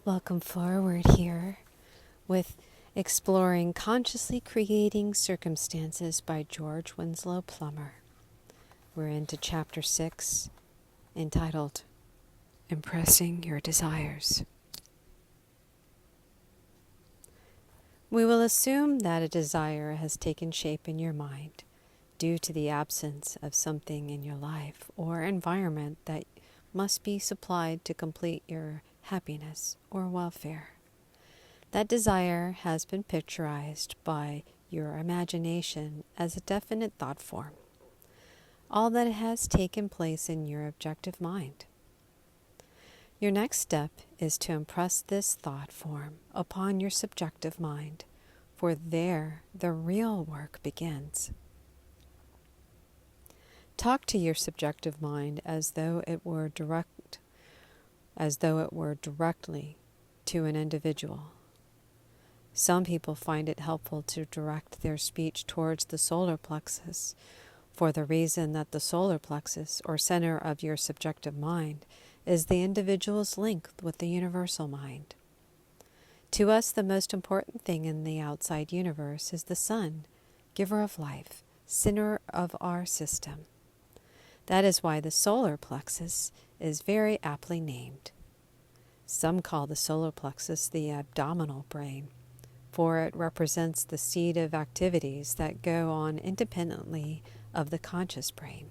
Welcome forward here with Exploring Consciously Creating Circumstances by George Winslow Plummer. We're into chapter 6, entitled Impressing Your Desires. We will assume that a desire has taken shape in your mind due to the absence of something in your life or environment that must be supplied to complete your happiness or welfare. That desire has been picturized by your imagination as a definite thought form. All that has taken place in your objective mind. Your next step is to impress this thought form upon your subjective mind, for there the real work begins. Talk to your subjective mind as though it were directly to an individual. Some people find it helpful to direct their speech towards the solar plexus, for the reason that the solar plexus, or center of your subjective mind, is the individual's link with the universal mind. To us, the most important thing in the outside universe is the sun, giver of life, center of our system. That is why the solar plexus is very aptly named. Some call the solar plexus the abdominal brain, for it represents the seed of activities that go on independently of the conscious brain.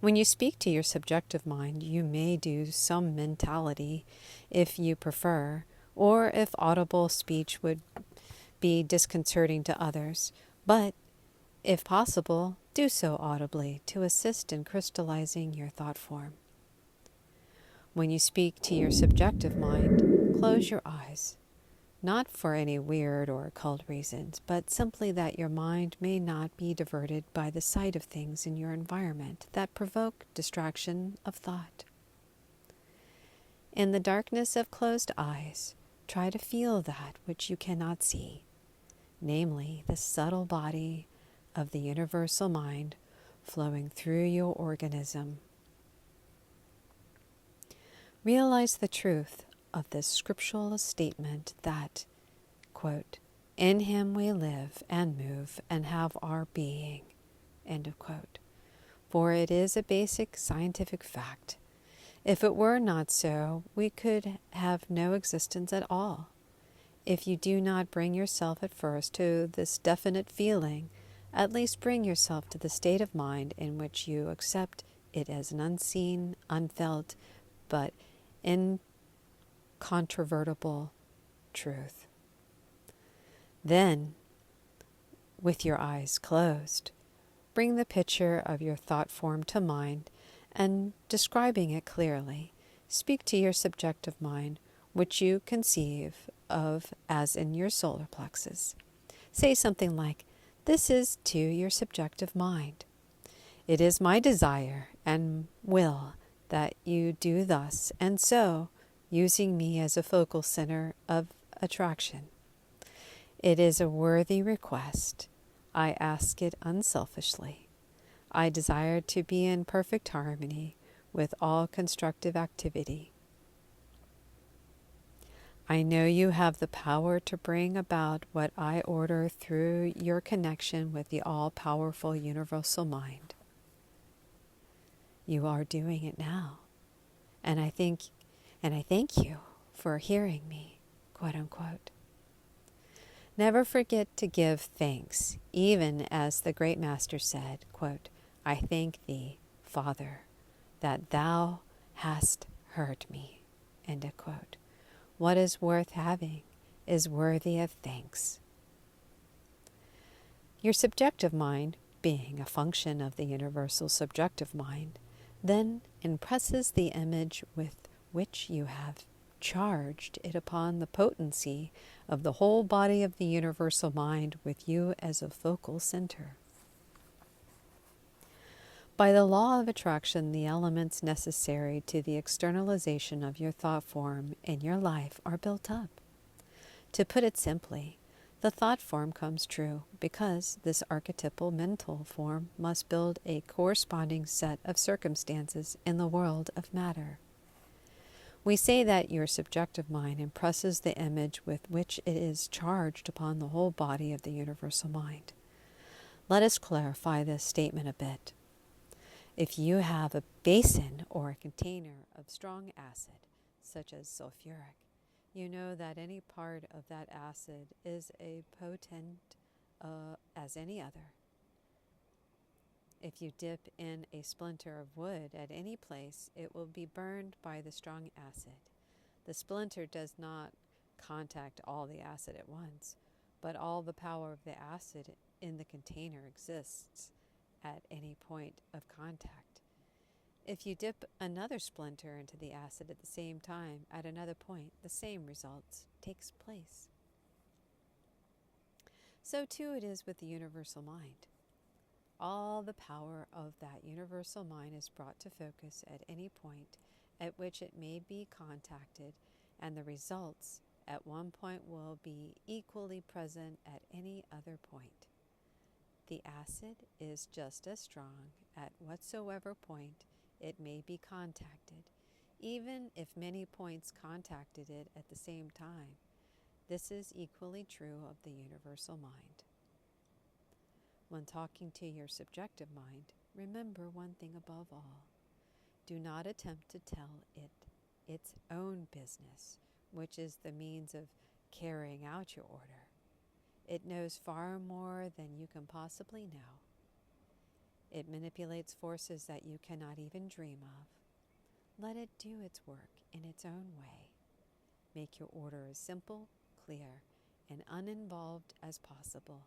When you speak to your subjective mind, you may do some mentality if you prefer, or if audible speech would be disconcerting to others, but if possible, do so audibly to assist in crystallizing your thought form. When you speak to your subjective mind, close your eyes, not for any weird or occult reasons, but simply that your mind may not be diverted by the sight of things in your environment that provoke distraction of thought. In the darkness of closed eyes, try to feel that which you cannot see, namely the subtle body of the universal mind flowing through your organism. Realize the truth of this scriptural statement that, quote, in him we live and move and have our being, end of quote. For it is a basic scientific fact. If it were not so, we could have no existence at all. If you do not bring yourself at first to this definite feeling, at least bring yourself to the state of mind in which you accept it as an unseen, unfelt, but incontrovertible truth. Then, with your eyes closed, bring the picture of your thought form to mind and, describing it clearly, speak to your subjective mind, which you conceive of as in your solar plexus. Say something like, this is to your subjective mind. It is my desire and will that you do thus and so, using me as a focal center of attraction. It is a worthy request. I ask it unselfishly. I desire to be in perfect harmony with all constructive activity. I know you have the power to bring about what I order through your connection with the all-powerful universal mind. You are doing it now, and I thank you for hearing me, quote unquote. Never forget to give thanks, even as the great master said, quote, I thank thee, Father, that thou hast heard me, end of quote. What is worth having is worthy of thanks. Your subjective mind, being a function of the universal subjective mind, then impresses the image with which you have charged it upon the potency of the whole body of the universal mind with you as a focal center. By the law of attraction, the elements necessary to the externalization of your thought form in your life are built up. To put it simply, the thought form comes true because this archetypal mental form must build a corresponding set of circumstances in the world of matter. We say that your subjective mind impresses the image with which it is charged upon the whole body of the universal mind. Let us clarify this statement a bit. If you have a basin or a container of strong acid, such as sulfuric, you know that any part of that acid is as potent as any other. If you dip in a splinter of wood at any place, it will be burned by the strong acid. The splinter does not contact all the acid at once, but all the power of the acid in the container exists at any point of contact. If you dip another splinter into the acid at the same time at another point, the same results takes place. So too it is with the universal mind. All the power of that universal mind is brought to focus at any point at which it may be contacted, and the results at one point will be equally present at any other point. The acid is just as strong at whatsoever point it may be contacted, even if many points contacted it at the same time. This is equally true of the universal mind. When talking to your subjective mind, remember one thing above all. Do not attempt to tell it its own business, which is the means of carrying out your order. It knows far more than you can possibly know. It manipulates forces that you cannot even dream of. Let it do its work in its own way. Make your order as simple, clear, and uninvolved as possible.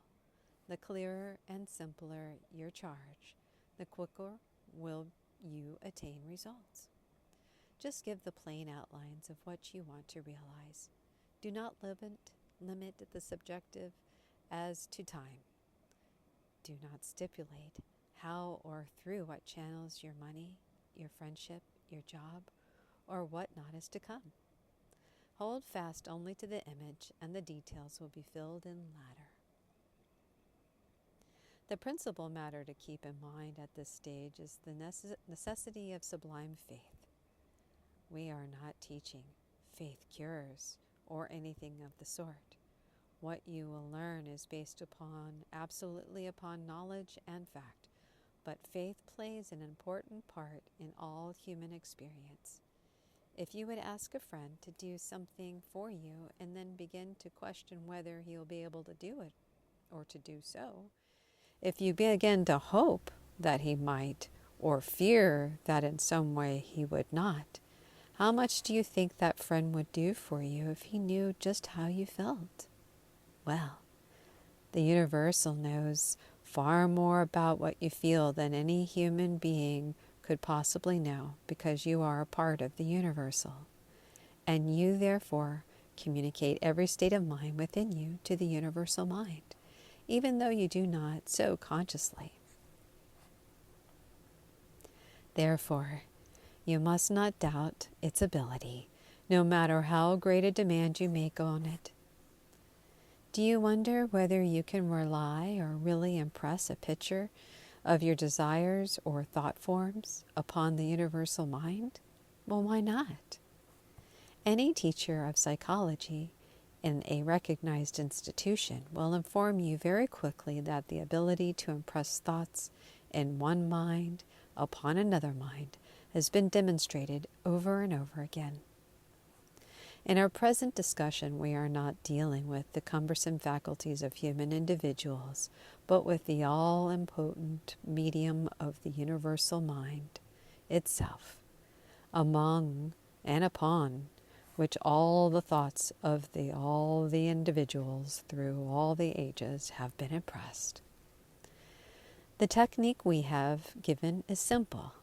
The clearer and simpler your charge, the quicker will you attain results. Just give the plain outlines of what you want to realize. Do not limit the subjective as to time. Do not stipulate how or through what channels your money, your friendship, your job, or what not is to come. Hold fast only to the image, and the details will be filled in later. The principal matter to keep in mind at this stage is the necessity of sublime faith. We are not teaching faith cures or anything of the sort. What you will learn is based absolutely upon knowledge and fact, but faith plays an important part in all human experience. If you would ask a friend to do something for you and then begin to question whether he'll be able to do it or to do so, if you begin to hope that he might or fear that in some way he would not, how much do you think that friend would do for you if he knew just how you felt? Well, the universal knows far more about what you feel than any human being could possibly know, because you are a part of the universal. And you, therefore, communicate every state of mind within you to the universal mind, even though you do not so consciously. Therefore, you must not doubt its ability, no matter how great a demand you make on it. Do you wonder whether you can rely or really impress a picture of your desires or thought forms upon the universal mind? Well, why not? Any teacher of psychology in a recognized institution will inform you very quickly that the ability to impress thoughts in one mind upon another mind has been demonstrated over and over again. In our present discussion, we are not dealing with the cumbersome faculties of human individuals, but with the all-impotent medium of the universal mind itself, among and upon which all the thoughts of all the individuals through all the ages have been impressed. The technique we have given is simple.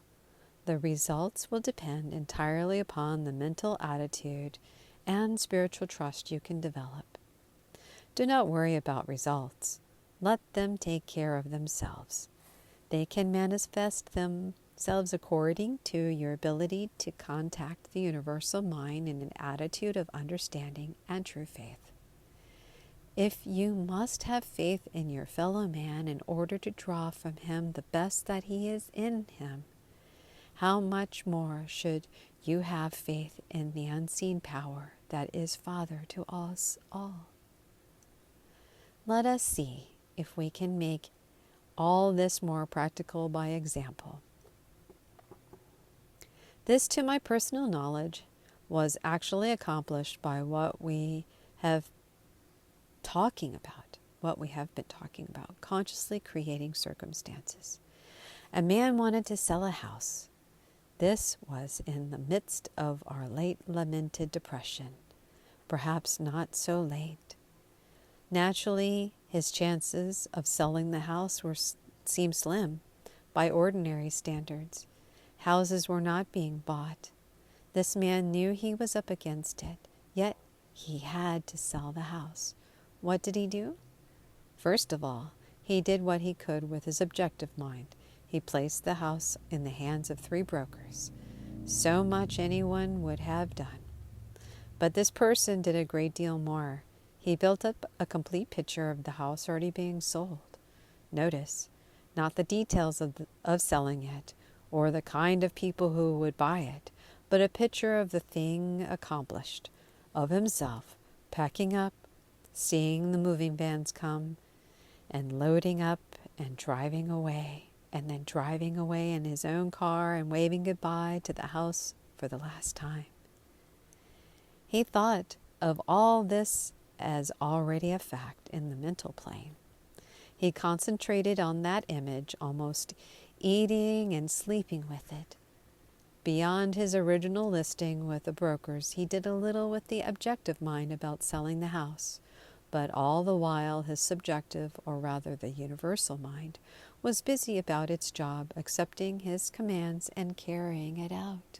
The results will depend entirely upon the mental attitude and spiritual trust you can develop. Do not worry about results. Let them take care of themselves. They can manifest themselves according to your ability to contact the universal mind in an attitude of understanding and true faith. If you must have faith in your fellow man in order to draw from him the best that he is in him, how much more should you have faith in the unseen power that is Father to us all? Let us see if we can make all this more practical by example. This, to my personal knowledge, was actually accomplished by what we have been talking about, consciously creating circumstances. A man wanted to sell a house. This was in the midst of our late lamented depression, perhaps not so late. Naturally, his chances of selling the house seemed slim by ordinary standards. Houses were not being bought. This man knew he was up against it, yet he had to sell the house. What did he do? First of all, he did what he could with his objective mind. He placed the house in the hands of 3 brokers. So much anyone would have done. But this person did a great deal more. He built up a complete picture of the house already being sold. Notice, not the details of selling it, or the kind of people who would buy it, but a picture of the thing accomplished, of himself packing up, seeing the moving vans come, and loading up and driving away, and then driving away in his own car and waving goodbye to the house for the last time. He thought of all this as already a fact in the mental plane. He concentrated on that image, almost eating and sleeping with it. Beyond his original listing with the brokers, he did a little with the objective mind about selling the house, but all the while his subjective, or rather the universal mind, was busy about its job, accepting his commands and carrying it out.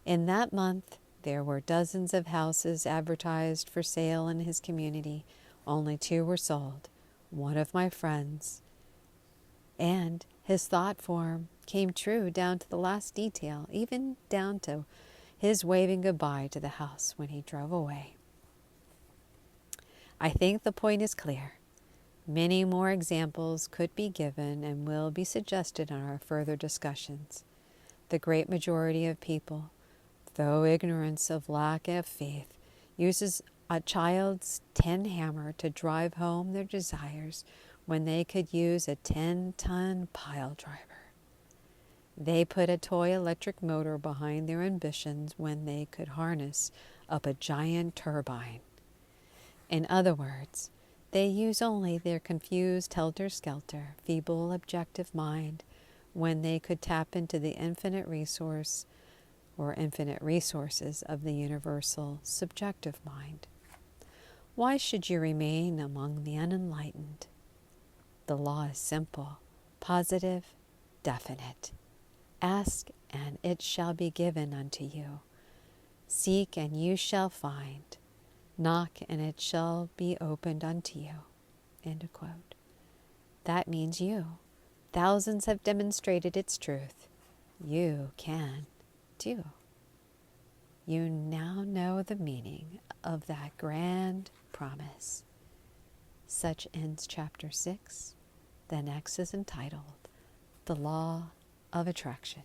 In that month, there were dozens of houses advertised for sale in his community. Only 2 were sold, one of my friends, and his thought form came true down to the last detail, even down to his waving goodbye to the house when he drove away. I think the point is clear. Many more examples could be given and will be suggested in our further discussions. The great majority of people, though ignorance of lack of faith, uses a child's tin hammer to drive home their desires when they could use a 10-ton pile driver. They put a toy electric motor behind their ambitions when they could harness up a giant turbine. In other words, they use only their confused helter-skelter, feeble objective mind when they could tap into the infinite resource or infinite resources of the universal subjective mind. Why should you remain among the unenlightened? The law is simple, positive, definite. Ask, and it shall be given unto you. Seek, and you shall find. Knock, and it shall be opened unto you. End of quote. That means you. Thousands have demonstrated its truth. You can too. You now know the meaning of that grand promise. Such ends chapter 6. The next is entitled The Law of Attraction.